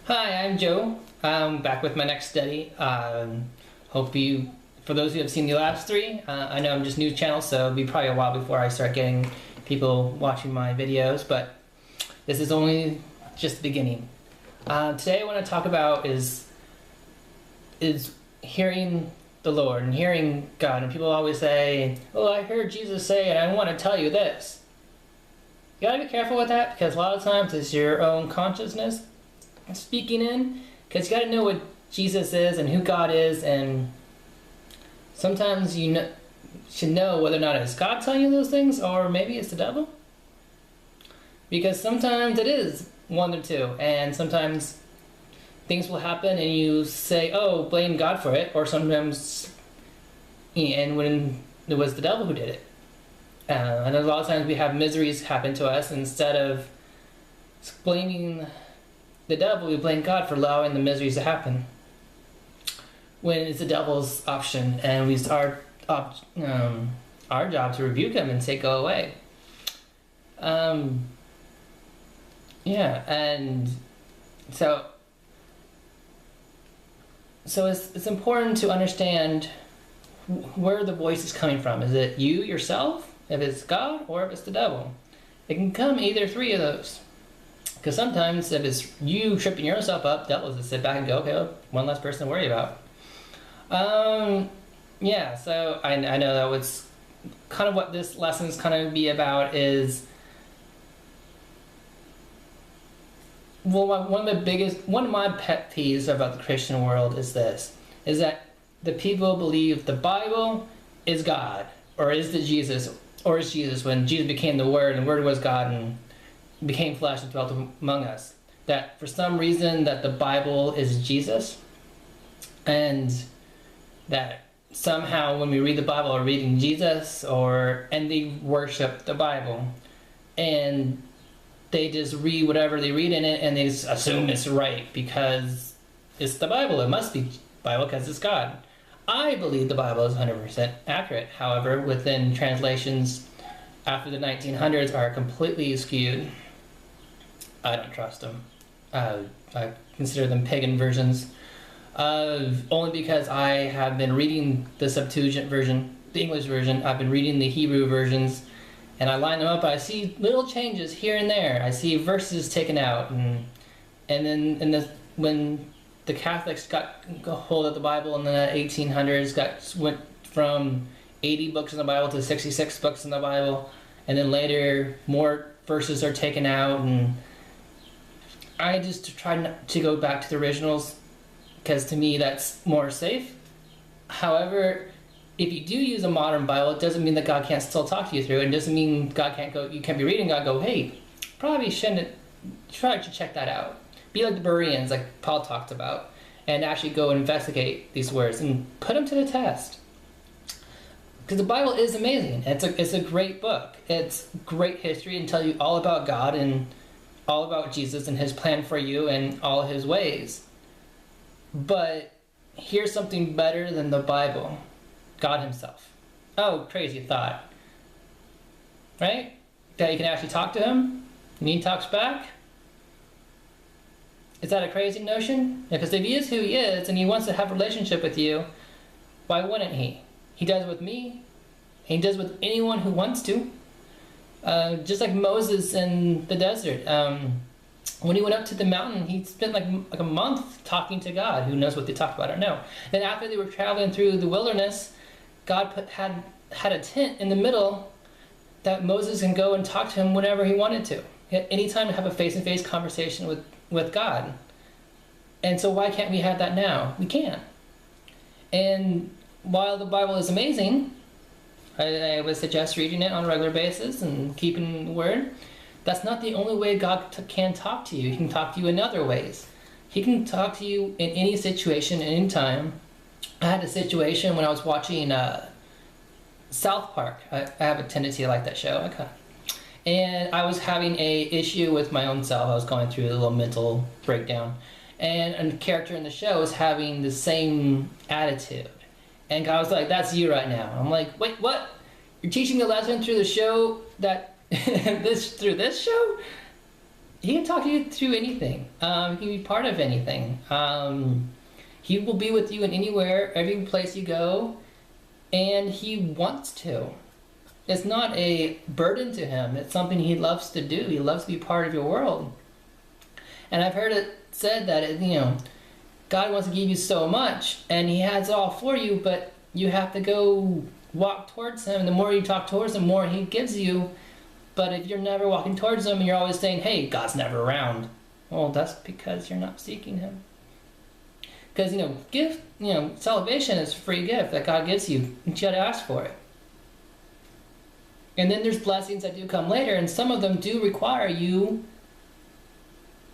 Hi, I'm Joe. I'm back with my next study. Hope you, for those who have seen the last three, I know I'm just new to the channel, so it'll be probably a while before I start getting people watching my videos, but this is only just the beginning. Today I want to talk about is hearing the Lord and hearing God. And people always say, "Oh, I heard Jesus say, and I want to tell you this." You gotta be careful with that, because a lot of times it's your own consciousness speaking in, because you got to know what Jesus is and who God is, and sometimes you should know whether or not it's God telling you those things or maybe it's the devil, because sometimes it is one or two, and sometimes things will happen and you say, "Oh, blame God for it," or sometimes and when it was the devil who did it. And a lot of times we have miseries happen to us, and instead of blaming the devil, we blame God for allowing the miseries to happen, when it's the devil's option, and it's our job to rebuke him and say, "Go away." Yeah, and so it's important to understand where the voice is coming from. Is it you yourself, if it's God, or if it's the devil? It can come either three of those. Because sometimes if it's you tripping yourself up, devils just sit back and go, "Okay, well, one less person to worry about." Yeah, so I know that was kind of what this lesson is kind of be about is, well, one of my pet peeves about the Christian world is this, is that the people believe the Bible is God, or is Jesus when Jesus became the Word, and the Word was God and became flesh and dwelt among us. That for some reason that the Bible is Jesus, and that somehow when we read the Bible we're reading Jesus, and they worship the Bible, and they just read whatever they read in it and they just assume it's right because it's the Bible. It must be Bible because it's God. I believe the Bible is 100% accurate. However, within translations after the 1900s are completely skewed. I don't trust them. I consider them pagan versions. Only because I have been reading the Septuagint version, the English version. I've been reading the Hebrew versions, and I line them up. I see little changes here and there. I see verses taken out, and then when the Catholics got a hold of the Bible in the 1800s, went from 80 books in the Bible to 66 books in the Bible, and then later more verses are taken out, and I just try not to go back to the originals, because to me that's more safe. However, if you do use a modern Bible, it doesn't mean that God can't still talk to you through it. It doesn't mean God can't go. You can't be reading God, go, "Hey, probably shouldn't. Try to check that out." Be like the Bereans, like Paul talked about, and actually go and investigate these words and put them to the test. Because the Bible is amazing. It's a great book. It's great history and tell you all about God and all about Jesus and his plan for you and all his ways. But here's something better than the Bible: God himself. Oh, crazy thought. Right? That you can actually talk to him and he talks back? Is that a crazy notion? Because if he is who he is and he wants to have a relationship with you, why wouldn't he? He does with me. He does with anyone who wants to. Just like Moses in the desert. When he went up to the mountain, he spent like a month talking to God. Who knows what they talked about? I don't know. Then after they were traveling through the wilderness, God had a tent in the middle that Moses can go and talk to him whenever he wanted to. He had any time to have a face-to-face conversation with God. And so why can't we have that now? We can. And while the Bible is amazing, I would suggest reading it on a regular basis and keeping the word. That's not the only way God can talk to you. He can talk to you in other ways. He can talk to you in any situation, any time. I had a situation when I was watching South Park. I have a tendency to like that show. And I was having a issue with my own self. I was going through a little mental breakdown. And a character in the show was having the same attitude. And God was like, "That's you right now." I'm like, "Wait, what? You're teaching a lesson through the show that through this show?" He can talk to you through anything. He can be part of anything. He will be with you in anywhere, every place you go, and he wants to. It's not a burden to him. It's something he loves to do. He loves to be part of your world. And I've heard it said that, God wants to give you so much, and he has it all for you, but you have to go walk towards him. And the more you talk towards him, the more he gives you. But if you're never walking towards him and you're always saying, hey, God's never around, well, that's because you're not seeking him. Because, salvation is a free gift that God gives you. You got to ask for it. And then there's blessings that do come later, and some of them do require you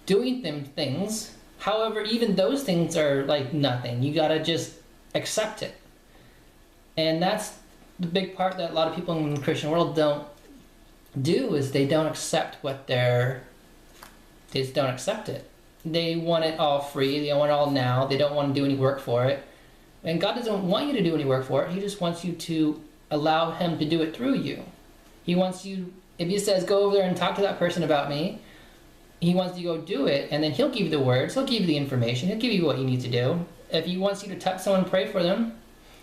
doing them things. However, even those things are like nothing. You got to just accept it. And that's the big part that a lot of people in the Christian world don't do, is they don't accept they just don't accept it. They want it all free. They want it all now. They don't want to do any work for it. And God doesn't want you to do any work for it. He just wants you to allow him to do it through you. He wants you, if he says, go over there and talk to that person about me, he wants you to go do it, and then he'll give you the words, he'll give you the information, he'll give you what you need to do. If he wants you to touch someone and pray for them,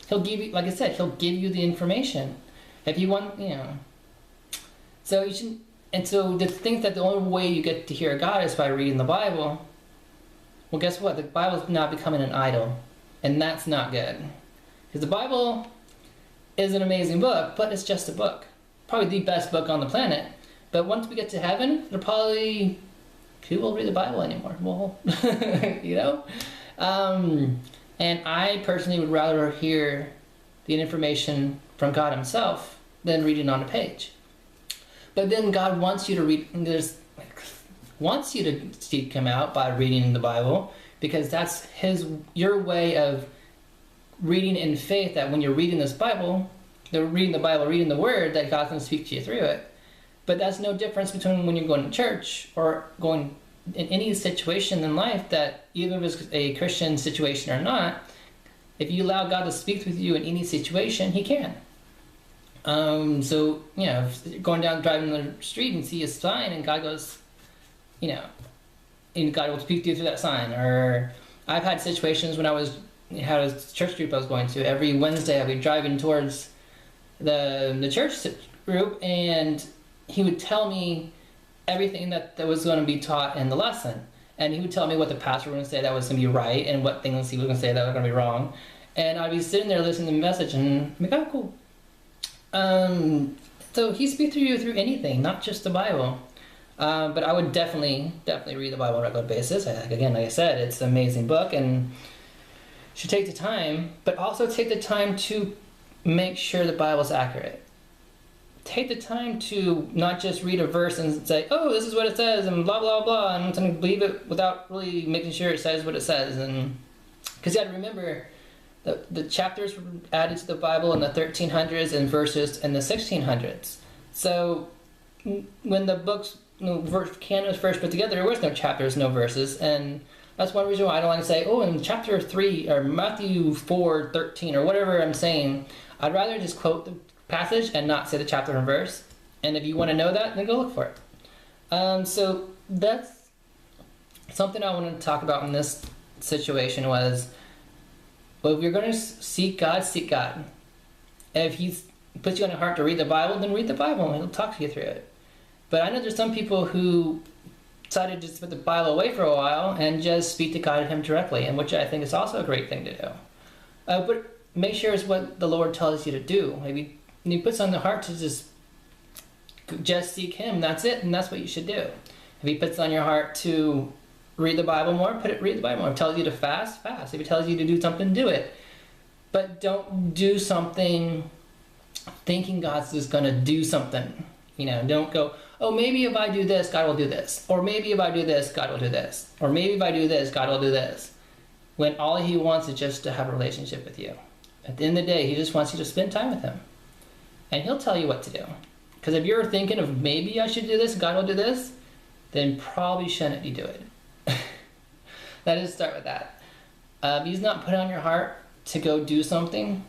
he'll give you, like I said, he'll give you the information. If you want, So you should, and so to think that the only way you get to hear God is by reading the Bible, well, guess what? The Bible's now becoming an idol, and that's not good. Because the Bible is an amazing book, but it's just a book. Probably the best book on the planet. But once we get to heaven, it'll probably, who will read the Bible anymore? Well, And I personally would rather hear the information from God himself than reading on a page. But then God wants you to wants you to seek him out by reading the Bible, because that's your way of reading in faith, that when you're reading this Bible, reading the Word, that God's going to speak to you through it. But that's no difference between when you're going to church or going in any situation in life, that even if it's a Christian situation or not, if you allow God to speak with you in any situation, he can. If you're driving the street and see a sign and God goes, and God will speak to you through that sign. Or I've had situations when had a church group I was going to. Every Wednesday I'd be driving towards the church group, and he would tell me everything that was going to be taught in the lesson. And he would tell me what the pastor was going to say that was going to be right, and what things he was going to say that were going to be wrong. And I'd be sitting there listening to the message, and I'm like, oh, cool. So he speaks to you through anything, not just the Bible. But I would definitely read the Bible on a regular basis. Like I said, it's an amazing book, and you should take the time, but also take the time to make sure the Bible's accurate. Take the time to not just read a verse and say, oh, this is what it says, and blah, blah, blah, and I'm going to believe it without really making sure it says what it says. And because you got to remember, the chapters were added to the Bible in the 1300s and verses in the 1600s. So when the books, canon was first put together, there was no chapters, no verses, and that's one reason why I don't like to say, oh, in chapter 3, or Matthew 4:13, or whatever I'm saying. I'd rather just quote the passage and not say the chapter and verse. And if you want to know that, then go look for it. So that's something I wanted to talk about in this situation was, well, if you're going to seek God, seek God. If he puts you on your heart to read the Bible, then read the Bible, and he'll talk to you through it. But I know there's some people who decided to just put the Bible away for a while and just speak to God and him directly, and which I think is also a great thing to do. But make sure it's what the Lord tells you to do. Maybe he puts on the heart to just seek him, that's it, and that's what you should do. If he puts on your heart to read the Bible more, read the Bible more. If he tells you to fast, fast. If he tells you to do something, do it. But don't do something thinking God's just going to do something. Don't go, oh, maybe if I do this, God will do this. Or maybe if I do this, God will do this. Or maybe if I do this, God will do this. When all he wants is just to have a relationship with you. At the end of the day, he just wants you to spend time with him. And he'll tell you what to do. Because if you're thinking of maybe I should do this, God will do this, then probably shouldn't you do it. Let us start with that. If he's not put on your heart to go do something,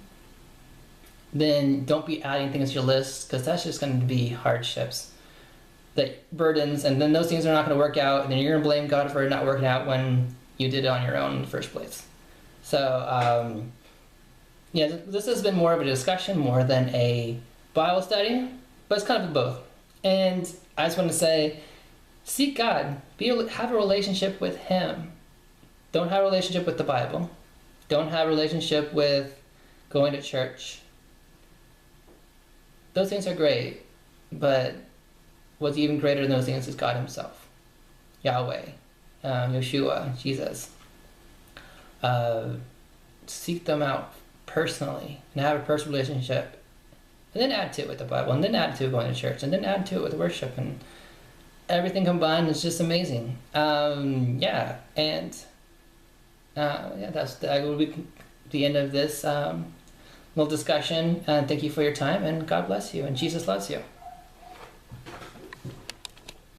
then don't be adding things to your list, because that's just going to be hardships. that burdens, and then those things are not going to work out, and then you're going to blame God for it not working out when you did it on your own in the first place. So, yeah, this has been more of a discussion more than a Bible study, but it's kind of both. And I just want to say, seek God. Have a relationship with Him. Don't have a relationship with the Bible. Don't have a relationship with going to church. Those things are great, but what's even greater than those things is God Himself. Yahweh, Yeshua, Jesus. Seek them out personally and have a personal relationship, and then add to it with the Bible, and then add to it going to church, and then add to it with worship, and everything combined is just amazing. Yeah, that will be the end of this little discussion. And thank you for your time, and God bless you, and Jesus loves you.